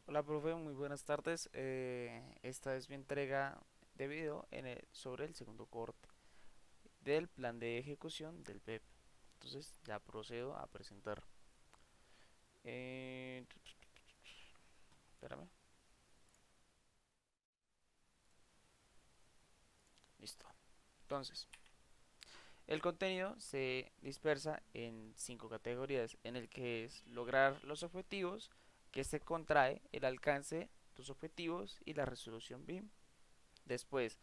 Hola, profe, muy buenas tardes. Esta es mi entrega de video sobre el segundo corte del plan de ejecución del PEP. Entonces ya procedo a presentar. Eh, Espérame, listo. Entonces, el contenido se dispersa en cinco categorías, en el que es lograr los objetivos, que se contrae el alcance de tus objetivos y la resolución BIM. Después,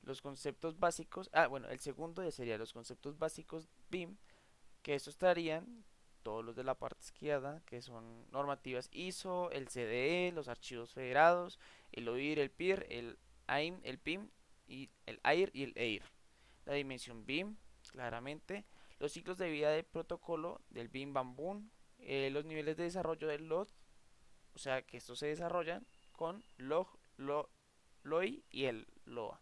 los conceptos básicos. Bueno, el segundo ya sería los conceptos básicos BIM, que estos estarían todos los de la parte izquierda, que son normativas ISO, el CDE, los archivos federados, el OIR, el PIR, el AIM, el PIM, y el AIR y el EIR. La dimensión BIM, claramente. Los ciclos de vida de protocolo del BIM Bam Boom. Los niveles de desarrollo del LOD, o sea que estos se desarrollan con LOI y el LOA.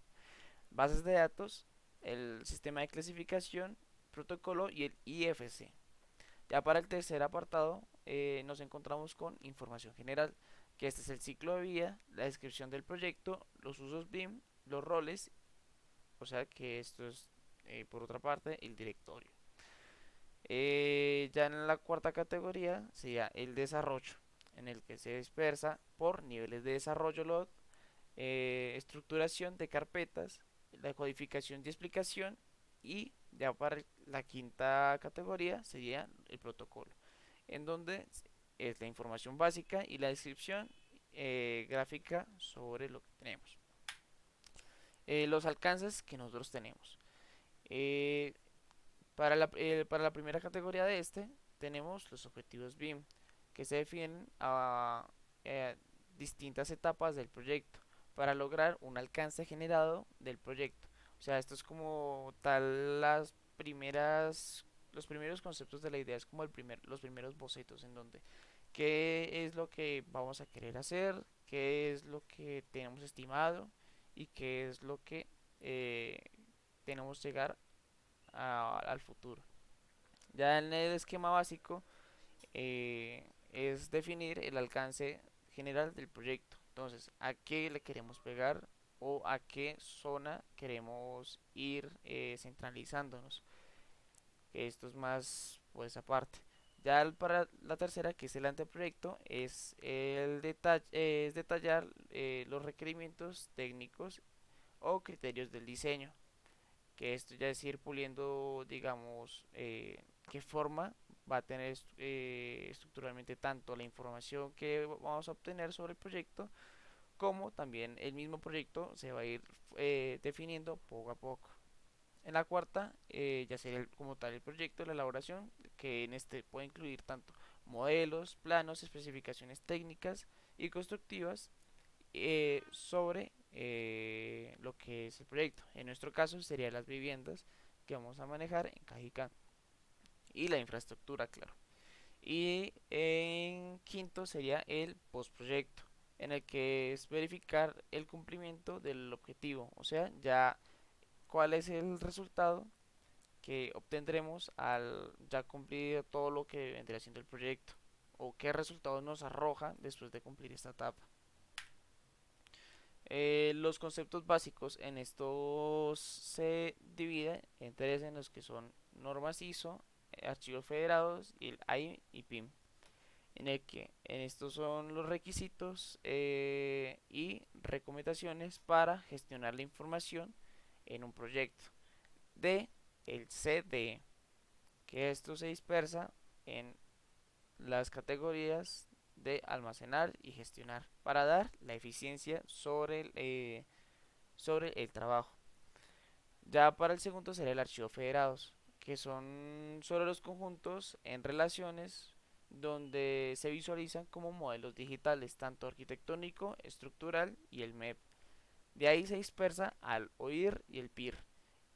Bases de datos, el sistema de clasificación, protocolo y el IFC. Ya para el tercer apartado nos encontramos con información general, que este es el ciclo de vida, la descripción del proyecto, los usos BIM, los roles, o sea que esto es por otra parte el directorio. Ya en la cuarta categoría sería el desarrollo, en el que se dispersa por niveles de desarrollo LOD, estructuración de carpetas, la codificación y explicación, y ya para la quinta categoría sería el protocolo, en donde es la información básica y la descripción gráfica sobre lo que tenemos. Los alcances que nosotros tenemos. Eh, para la primera categoría de este tenemos los objetivos BIM, que se definen a distintas etapas del proyecto para lograr un alcance generado del proyecto. O sea, esto es como tal los primeros conceptos de la idea, es como los primeros bocetos en donde qué es lo que vamos a querer hacer, qué es lo que tenemos estimado y qué es lo que eh, tenemos llegar al futuro. Ya en el esquema básico es definir el alcance general del proyecto. Entonces, a qué le queremos pegar o a qué zona queremos ir centralizándonos. Esto es más pues aparte. Ya para la tercera, que es el anteproyecto, es detallar los requerimientos técnicos o criterios del diseño, que esto ya es ir puliendo, digamos, qué forma va a tener estructuralmente tanto la información que vamos a obtener sobre el proyecto, como también el mismo proyecto se va a ir definiendo poco a poco. En la cuarta ya sería como tal el proyecto, la elaboración, que en este puede incluir tanto modelos, planos, especificaciones técnicas y constructivas sobre lo que es el proyecto. En nuestro caso serían las viviendas que vamos a manejar en Cajicá y la infraestructura, claro. Y en quinto sería el postproyecto, en el que es verificar el cumplimiento del objetivo, o sea, ya cuál es el resultado que obtendremos al ya cumplir todo lo que vendría siendo el proyecto, o qué resultados nos arroja después de cumplir esta etapa. Los conceptos básicos en estos se dividen en tres, en los que son normas ISO, archivos federados y el AIM y PIM. En el que en estos son los requisitos y recomendaciones para gestionar la información en un proyecto. De el CDE, que esto se dispersa en las categorías de almacenar y gestionar para dar la eficiencia sobre el trabajo. Ya para el segundo será el archivo federados, que son sobre los conjuntos en relaciones donde se visualizan como modelos digitales, tanto arquitectónico, estructural y el MEP. De ahí se dispersa al OIR y el PIR,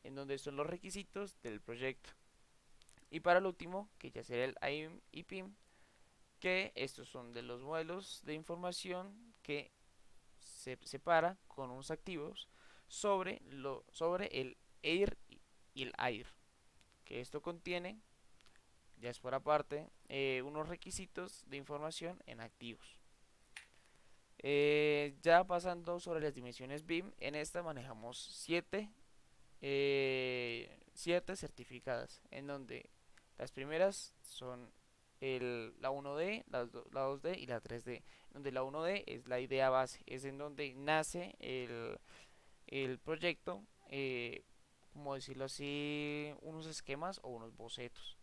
en donde son los requisitos del proyecto. Y para el último, que ya será el AIM y PIM, que estos son de los modelos de información que se separa con unos activos sobre el EIR y el AIR, que esto contiene, ya es por aparte, unos requisitos de información en activos. Ya pasando sobre las dimensiones BIM, en esta manejamos 7 certificadas, en donde las primeras son la 1D, la 2D y la 3D, donde la 1D es la idea base, es en donde nace el proyecto, como decirlo así, unos esquemas o unos bocetos.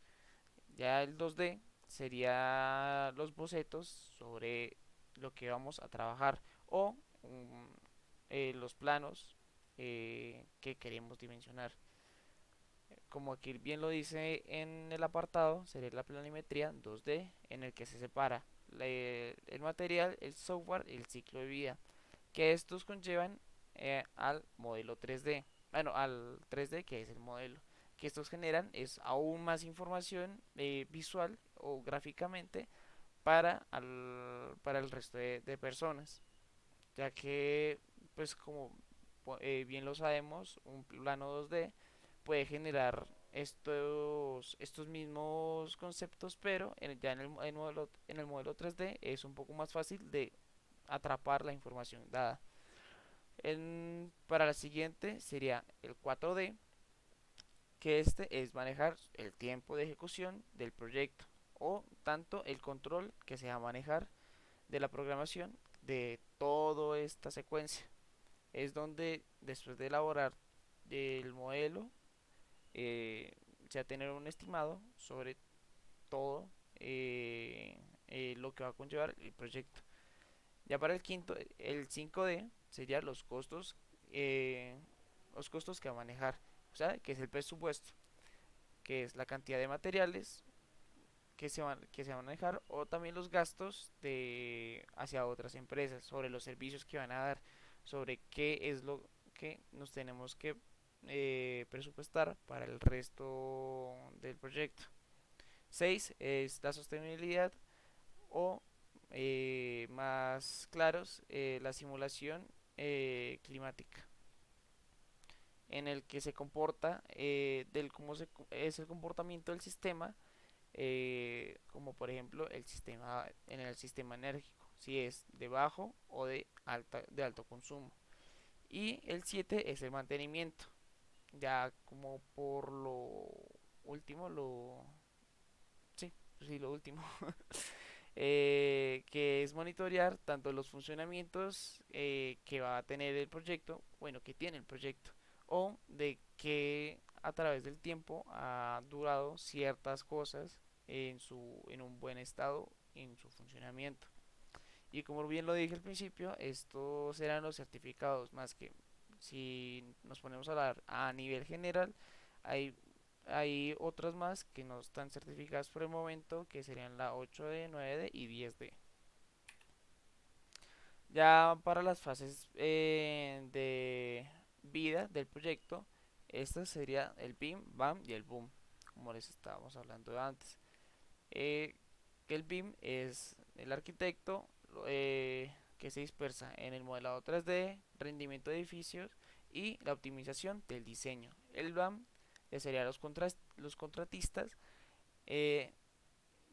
Ya el 2D sería los bocetos sobre lo que vamos a trabajar o los planos que queremos dimensionar. Como aquí bien lo dice en el apartado, sería la planimetría 2D en el que se separa el material, el software y el ciclo de vida, que estos conllevan al modelo 3D, bueno, al 3D que es el modelo, que estos generan es aún más información visual o gráficamente para el resto de personas, ya que pues como bien lo sabemos, un plano 2D puede generar estos mismos conceptos, pero ya en el modelo 3D es un poco más fácil de atrapar la información dada. Para la siguiente sería el 4D, que este es manejar el tiempo de ejecución del proyecto o tanto el control que se va a manejar de la programación de toda esta secuencia. Es donde después de elaborar el modelo eh, se va a tener un estimado sobre todo lo que va a conllevar el proyecto. Ya para el 5D serían los costos que va a manejar, o sea, que es el presupuesto, que es la cantidad de materiales que se van a manejar o también los gastos hacia otras empresas, sobre los servicios que van a dar, sobre qué es lo que nos tenemos que presupuestar para el resto del proyecto. 6 es la sostenibilidad o más claros, la simulación climática, en el que se comporta del cómo es el comportamiento del sistema, como por ejemplo en el sistema enérgico, si es de bajo o de alto consumo. Y el 7 es el mantenimiento, ya como por lo último, sí, sí, lo último, que es monitorear tanto los funcionamientos que va a tener el proyecto, bueno, que tiene el proyecto, o de que a través del tiempo ha durado ciertas cosas en un buen estado en su funcionamiento. Y como bien lo dije al principio, estos eran los certificados, más que si nos ponemos a hablar a nivel general, hay hay otras más que no están certificadas por el momento, que serían la 8D, 9D y 10D. Ya para las fases de vida del proyecto, esta sería el BIM, BAM y el BOOM, como les estábamos hablando antes. Eh, que el BIM es el arquitecto que se dispersa en el modelado 3D, rendimiento de edificios y la optimización del diseño. El BAM sería los contratistas eh,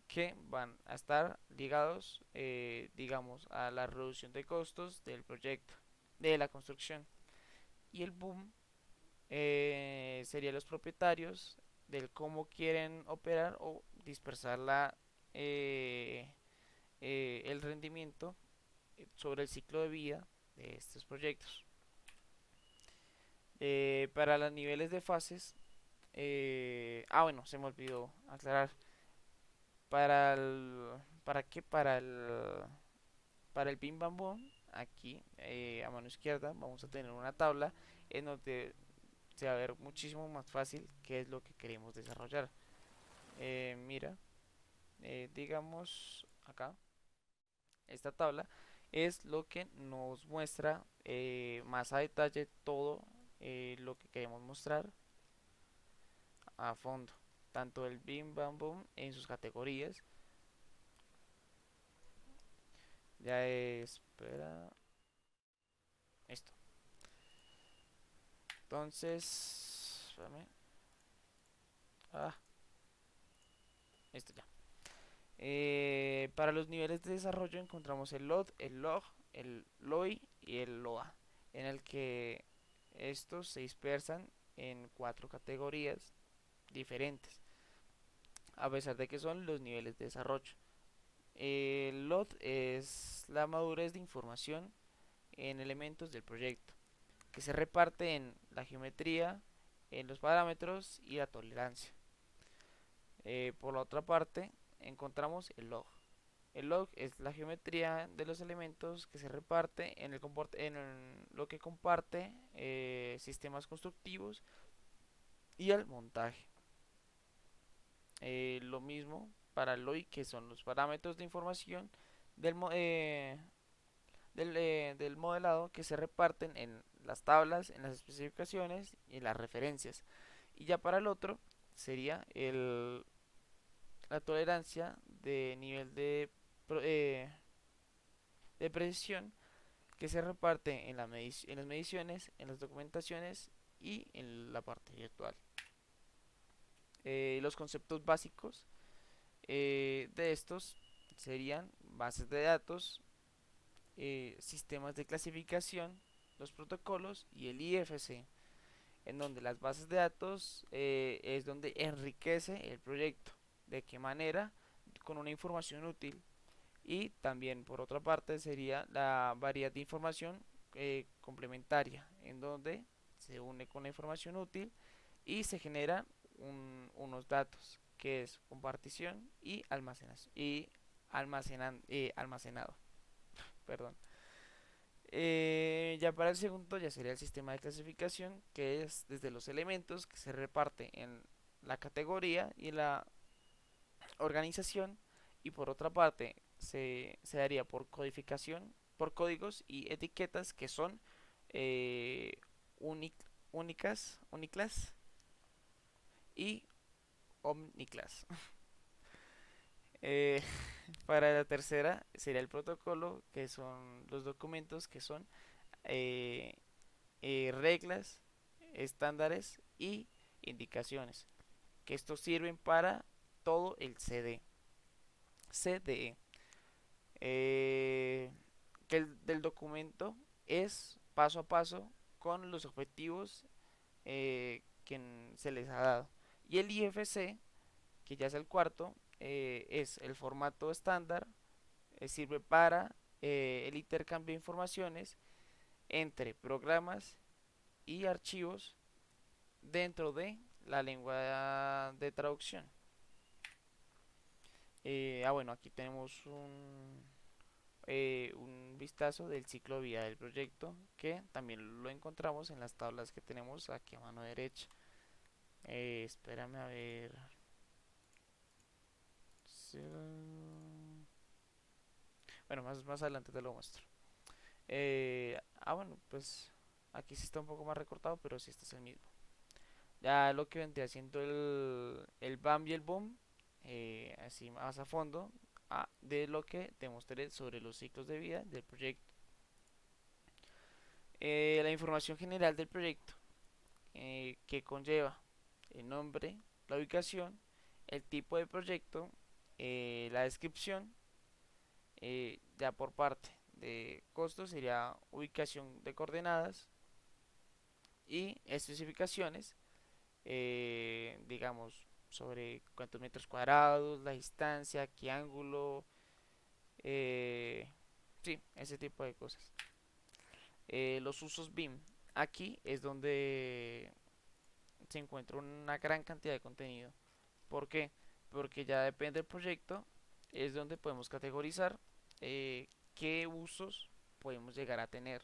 que van a estar ligados, digamos, a la reducción de costos del proyecto, de la construcción. Y el boom sería los propietarios del cómo quieren operar o dispersar eh, el rendimiento sobre el ciclo de vida de estos proyectos. Para los niveles de fases, bueno, se me olvidó aclarar. ¿Para qué? Para el Bim Bam Boom, aquí a mano izquierda vamos a tener una tabla en donde se va a ver muchísimo más fácil qué es lo que queremos desarrollar. Mira, digamos acá, esta tabla es lo que nos muestra más a detalle todo lo que queremos mostrar a fondo. Tanto el Bim Bam Boom en sus categorías. Ya espera. Esto. Entonces, espérame. Ah, esto ya. Para los niveles de desarrollo encontramos el LOD, el LOG, el LOI y el LOA, en el que estos se dispersan en cuatro categorías diferentes, a pesar de que son los niveles de desarrollo. El LOD es la madurez de información en elementos del proyecto, que se reparte en la geometría, en los parámetros y la tolerancia. Por la otra parte, encontramos el log. El log es la geometría de los elementos que se reparte en lo que comparte sistemas constructivos y el montaje. Lo mismo para el LOI, que son los parámetros de información del, del modelado que se reparten en las tablas, en las especificaciones y en las referencias. Y ya para el otro sería la tolerancia de nivel de precisión que se reparte en, en las mediciones, en las documentaciones y en la parte virtual. Los conceptos básicos de estos serían bases de datos, sistemas de clasificación, los protocolos y el IFC, en donde las bases de datos es donde enriquece el proyecto. ¿De qué manera? Con una información útil. Y también por otra parte sería la variedad de información complementaria, en donde se une con la información útil y se generan unos datos, que es compartición y almacenado. Perdón. Ya para el segundo ya sería el sistema de clasificación, que es desde los elementos que se reparte en la categoría y la organización, y por otra parte se daría por codificación, por códigos y etiquetas que son eh, únicas, uniclass y omniclass. Eh, para la tercera sería el protocolo, que son los documentos que son eh, reglas, estándares y indicaciones, que estos sirven para todo el CDE. eh, que el del documento es paso a paso con los objetivos que se les ha dado. Y el IFC, que ya es el cuarto, es el formato estándar, sirve para el intercambio de informaciones entre programas y archivos dentro de la lengua de traducción. Bueno, aquí tenemos un vistazo del ciclo de vida del proyecto, que también lo encontramos en las tablas que tenemos aquí a mano derecha. Espérame a ver. Bueno, más adelante te lo muestro. Bueno, pues aquí sí está un poco más recortado, pero sí este es el mismo. Ya lo que vendría haciendo el BAM y el BOOM, así más a fondo, de lo que te mostré sobre los ciclos de vida del proyecto. La información general del proyecto, que conlleva el nombre, la ubicación, el tipo de proyecto, la descripción. Ya por parte de costos sería ubicación de coordenadas y especificaciones, digamos, sobre cuántos metros cuadrados, la distancia, qué ángulo, sí, ese tipo de cosas. Los usos BIM. Aquí es donde se encuentra una gran cantidad de contenido. ¿Por qué? Porque ya depende del proyecto, es donde podemos categorizar qué usos podemos llegar a tener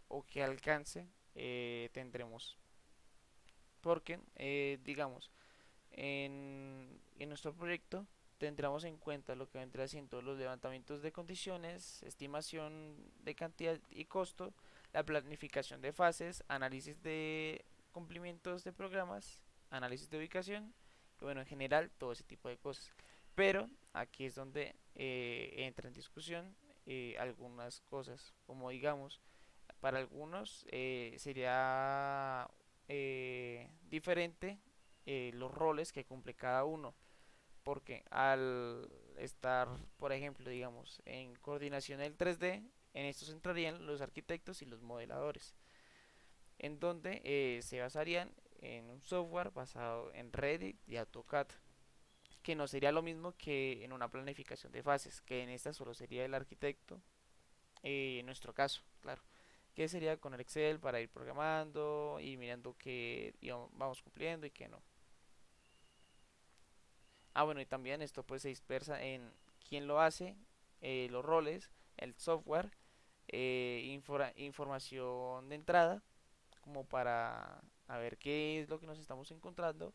o qué alcance tendremos. Porque, digamos, en nuestro proyecto tendremos en cuenta lo que vendrá siendo los levantamientos de condiciones, estimación de cantidad y costo, la planificación de fases, análisis de cumplimientos de programas, análisis de ubicación, y bueno, en general todo ese tipo de cosas. Pero aquí es donde entra en discusión algunas cosas, como digamos, para algunos sería diferente los roles que cumple cada uno. porque al estar, por ejemplo, digamos, en coordinación del 3D, en estos entrarían los arquitectos y los modeladores, en donde se basarían en un software basado en Revit y AutoCAD, que no sería lo mismo que en una planificación de fases, que en esta solo sería el arquitecto, en nuestro caso, claro, que sería con el Excel para ir programando y mirando que vamos cumpliendo y que no. Ah, bueno, y también esto pues se dispersa en quién lo hace, los roles, el software, información de entrada, como para a ver qué es lo que nos estamos encontrando,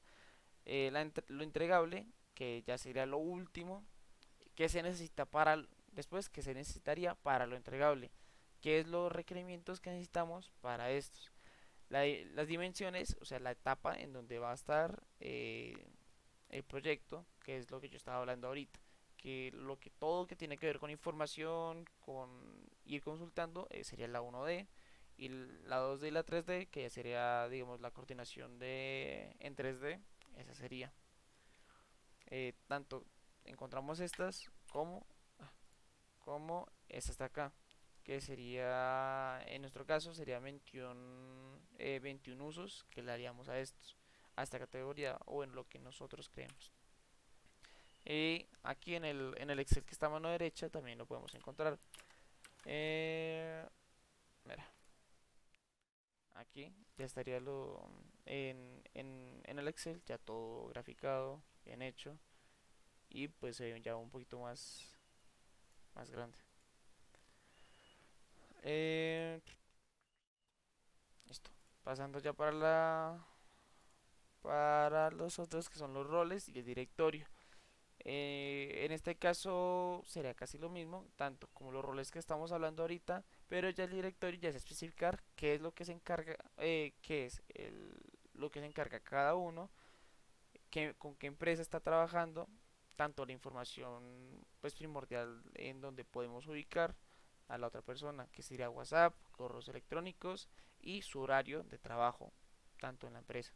lo entregable, que ya sería lo último, que se necesita para, después, que se necesitaría para lo entregable, qué es los requerimientos que necesitamos para estos, las dimensiones, o sea, la etapa en donde va a estar el proyecto, que es lo que yo estaba hablando ahorita, que lo que todo que tiene que ver con información, con ir consultando, sería la 1D, y la 2D y la 3D, que ya sería, digamos, la coordinación de en 3D, esa sería. Tanto encontramos estas como esta está acá, que sería, en nuestro caso, sería 21 usos que le haríamos a esta categoría, o en lo que nosotros creemos. Y aquí en el Excel que está a mano derecha también lo podemos encontrar. Eh, Mira, aquí ya estaría en el Excel, ya todo graficado, bien hecho. Y pues se ve ya un poquito más grande. Eh, Listo. Pasando ya para los otros que son los roles y el directorio. En este caso sería casi lo mismo, tanto como los roles que estamos hablando ahorita, pero ya el directorio ya es especificar qué es lo que se encarga, qué es lo que se encarga cada uno, con qué empresa está trabajando, tanto la información pues primordial en donde podemos ubicar a la otra persona, que sería WhatsApp, correos electrónicos y su horario de trabajo, tanto en la empresa.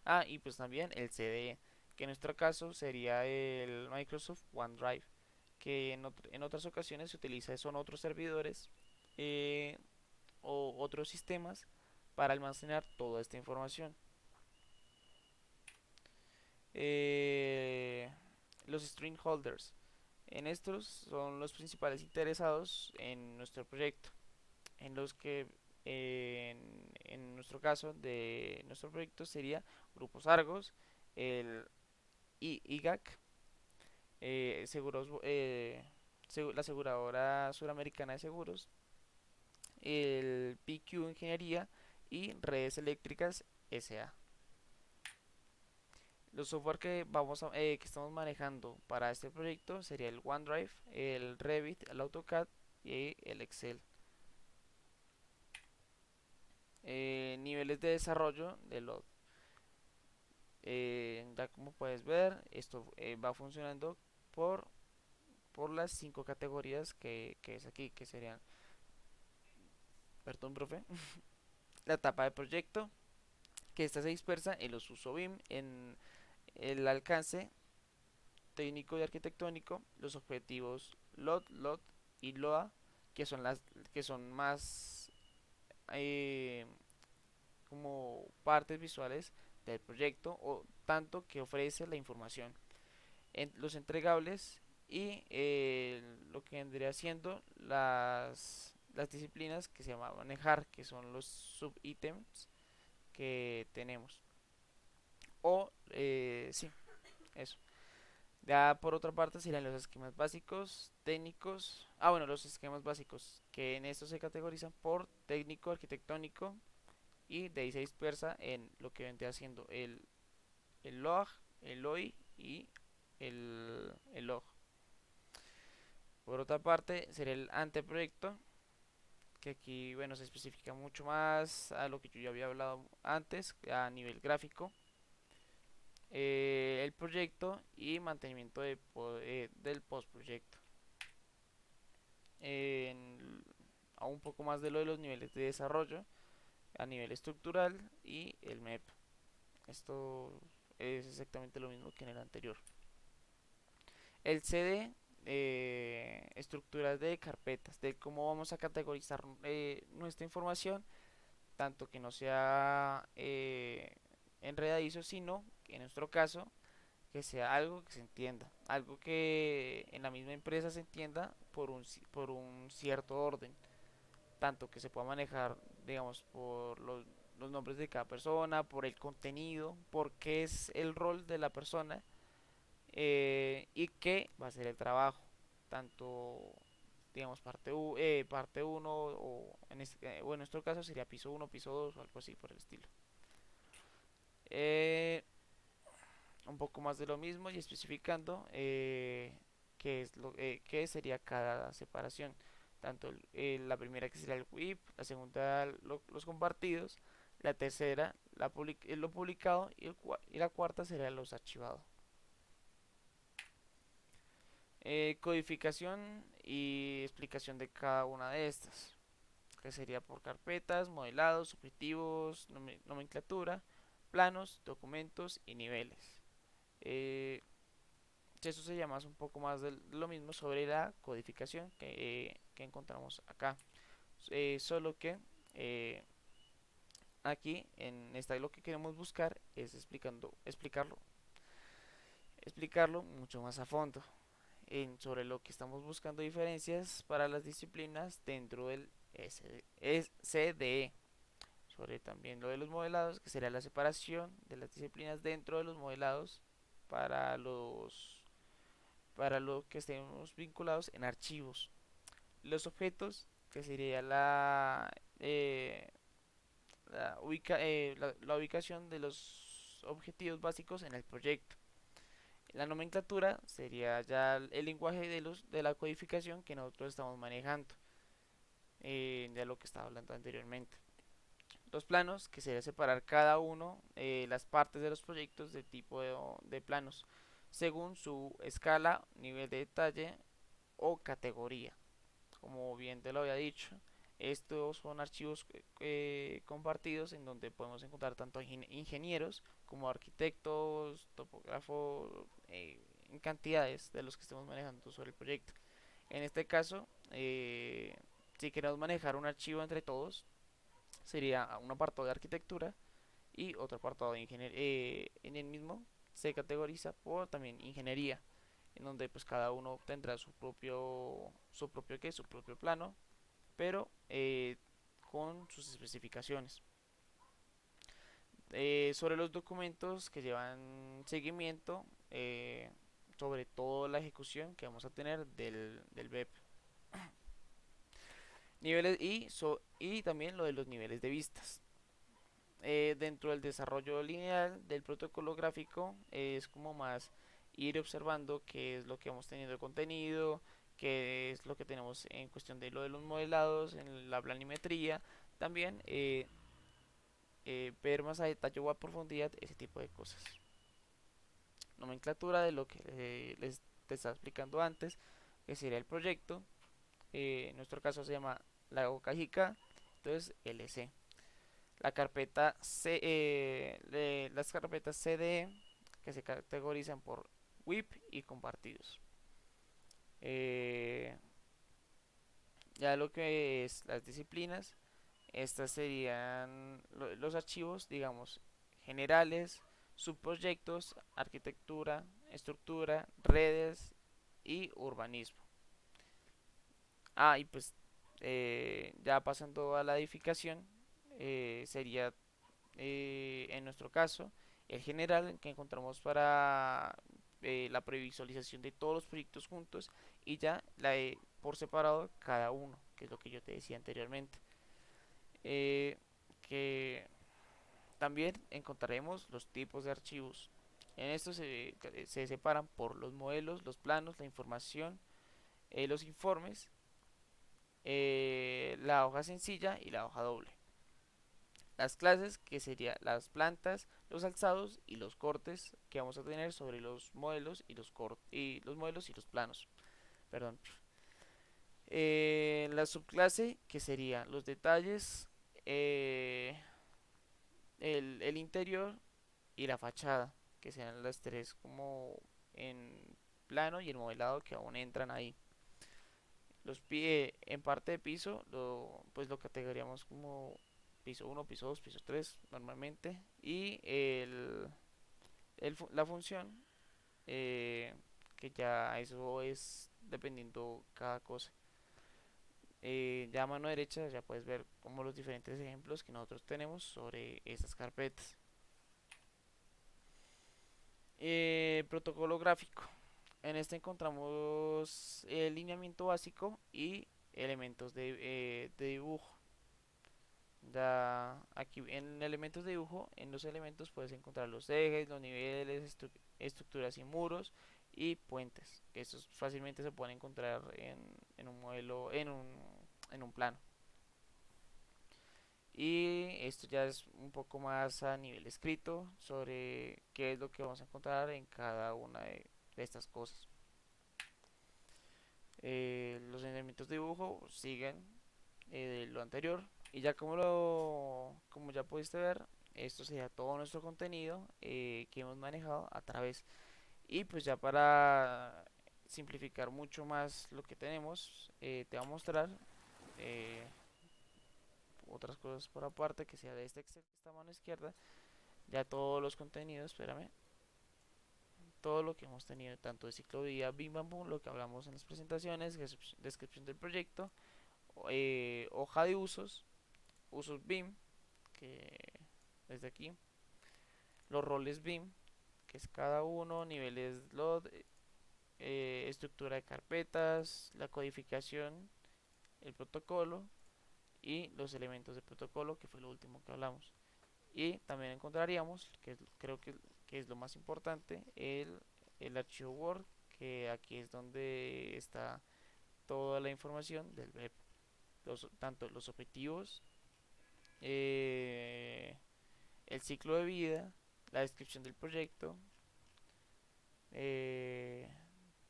Ah, y pues también el CDE, que en nuestro caso sería el Microsoft OneDrive, que en otras ocasiones se utiliza son otros servidores eh, o otros sistemas para almacenar toda esta información. Eh, los string holders. En estos son los principales interesados en nuestro proyecto, en los que en nuestro caso de nuestro proyecto sería Grupos Argos, el IGAC, la aseguradora suramericana de seguros, el PQ Ingeniería y Redes Eléctricas SA. Los software que estamos manejando para este proyecto sería el OneDrive, el Revit, el AutoCAD y el Excel. Niveles de desarrollo de LOD. Ya como puedes ver, esto va funcionando por, por las 5 categorías que es aquí, que serían, perdón, profe, la etapa de proyecto, que esta se dispersa en los uso BIM, en el alcance técnico y arquitectónico, los objetivos LOT y LOA, que son más eh, como partes visuales del proyecto o tanto que ofrece la información. En los entregables y lo que vendría siendo las disciplinas que se llama manejar, que son los subítems que tenemos. O, sí, eso. Ya por otra parte serían los esquemas básicos, técnicos. Ah, bueno, los esquemas básicos, que en estos se categorizan por técnico, arquitectónico, y de ahí se dispersa en lo que vendría haciendo el log, el OI y el log. Por otra parte sería el anteproyecto, que aquí bueno se especifica mucho más a lo que yo ya había hablado antes a nivel gráfico. El proyecto y mantenimiento del postproyecto. A un poco más de lo de los niveles de desarrollo a nivel estructural y el MEP. Esto es exactamente lo mismo que en el anterior. El CD, estructuras de carpetas, de cómo vamos a categorizar nuestra información, tanto que no sea enredadizo, sino que en nuestro caso que sea algo que se entienda, algo que en la misma empresa se entienda por un cierto orden, tanto que se pueda manejar, digamos, por los nombres de cada persona, por el contenido, por qué es el rol de la persona y qué va a ser el trabajo, tanto digamos parte uno o en nuestro caso sería piso uno piso 2 o algo así por el estilo. Eh, un poco más de lo mismo y especificando qué sería cada separación. Tanto la primera que sería el WIP, la segunda los compartidos, la tercera lo publicado y la cuarta sería los archivados. Codificación y explicación de cada una de estas, que sería por carpetas, modelados, objetivos, nomenclatura, planos, documentos y niveles. Eh, Eso se llama un poco más de lo mismo sobre la codificación que encontramos acá. Solo que aquí en esta lo que queremos buscar es explicarlo mucho más a fondo sobre lo que estamos buscando diferencias para las disciplinas dentro del CDE. Sobre también lo de los modelados, que sería la separación de las disciplinas dentro de los modelados para para lo que estemos vinculados en archivos. Los objetos, que sería la ubicación de los objetivos básicos en el proyecto. La nomenclatura sería ya el lenguaje de la codificación que nosotros estamos manejando, de lo que estaba hablando anteriormente. Los planos, que sería separar cada uno las partes de los proyectos de tipo de planos, según su escala, nivel de detalle o categoría. Como bien te lo había dicho, estos son archivos compartidos en donde podemos encontrar tanto ingenieros como arquitectos, topógrafos, en cantidades de los que estemos manejando sobre el proyecto. En este caso, si queremos manejar un archivo entre todos, sería un apartado de arquitectura y otro apartado de ingeniería. En el mismo se categoriza por también ingeniería, en donde pues cada uno tendrá su propio plano, pero con sus especificaciones. Sobre los documentos que llevan seguimiento, sobre toda la ejecución que vamos a tener del web. Niveles y también lo de los niveles de vistas. Dentro del desarrollo lineal del protocolo gráfico es como más ir observando qué es lo que vamos teniendo de contenido, qué es lo que tenemos en cuestión de lo de los modelados, en la planimetría, también ver más a detalle o a profundidad ese tipo de cosas. Nomenclatura de lo que te estaba explicando antes, que sería el proyecto, en nuestro caso se llama la cajica, entonces LC. La carpeta las carpetas CDE que se categorizan por WIP y compartidos. Eh, ya lo que es las disciplinas, estas serían los archivos, digamos, generales, subproyectos, arquitectura, estructura, redes y urbanismo. Y pues ya pasando a la edificación, sería en nuestro caso el general que encontramos para la previsualización de todos los proyectos juntos y ya por separado cada uno, que es lo que yo te decía anteriormente. Que también encontraremos los tipos de archivos. En estos se separan por los modelos, los planos, la información, los informes, la hoja sencilla y la hoja doble. Las clases, que serían las plantas, los alzados y los cortes que vamos a tener sobre los modelos y los modelos y los planos. Perdón. La subclase, que serían los detalles, el interior y la fachada. que sean las tres como en plano y el modelado que aún entran ahí. En parte de piso, pues lo categoríamos como piso uno, piso 2, piso 3 normalmente. Y la función, eh, que ya eso es dependiendo cada cosa. Ya a mano derecha ya puedes ver como los diferentes ejemplos que nosotros tenemos sobre estas carpetas. Protocolo gráfico. En este encontramos el lineamiento básico y elementos de dibujo. Ya aquí en elementos de dibujo, en los elementos puedes encontrar los ejes, los niveles, estructuras y muros y puentes, que estos fácilmente se pueden encontrar en un modelo, en un plano. Y esto ya es un poco más a nivel escrito sobre qué es lo que vamos a encontrar en cada una de estas cosas. Los elementos de dibujo siguen de lo anterior y ya como ya pudiste ver, esto sería todo nuestro contenido que hemos manejado a través. Y pues ya para simplificar mucho más lo que tenemos, te voy a mostrar eh, otras cosas por aparte, que sea de este Excel que está a mano izquierda. Ya todos los contenidos, espérame, todo lo que hemos tenido, tanto de ciclovía, Bim Bam Boom, lo que hablamos en las presentaciones, descripción del proyecto, hoja de usos, usos BIM, que desde aquí, los roles BIM, que es cada uno, niveles LOD, estructura de carpetas, la codificación, el protocolo y los elementos del protocolo, que fue lo último que hablamos. Y también encontraríamos, creo que es lo más importante, el archivo Word, que aquí es donde está toda la información del web, tanto los objetivos, eh, el ciclo de vida, la descripción del proyecto, eh,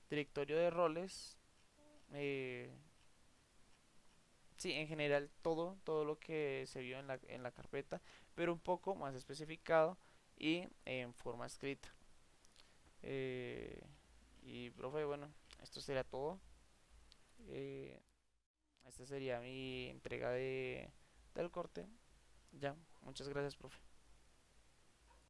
directorio de roles, eh, sí, en general todo lo que se vio en la carpeta, pero un poco más especificado y en forma escrita. Eh, y profe, bueno, esto sería todo. Eh, Esta sería mi entrega del corte. Ya, muchas gracias, profe.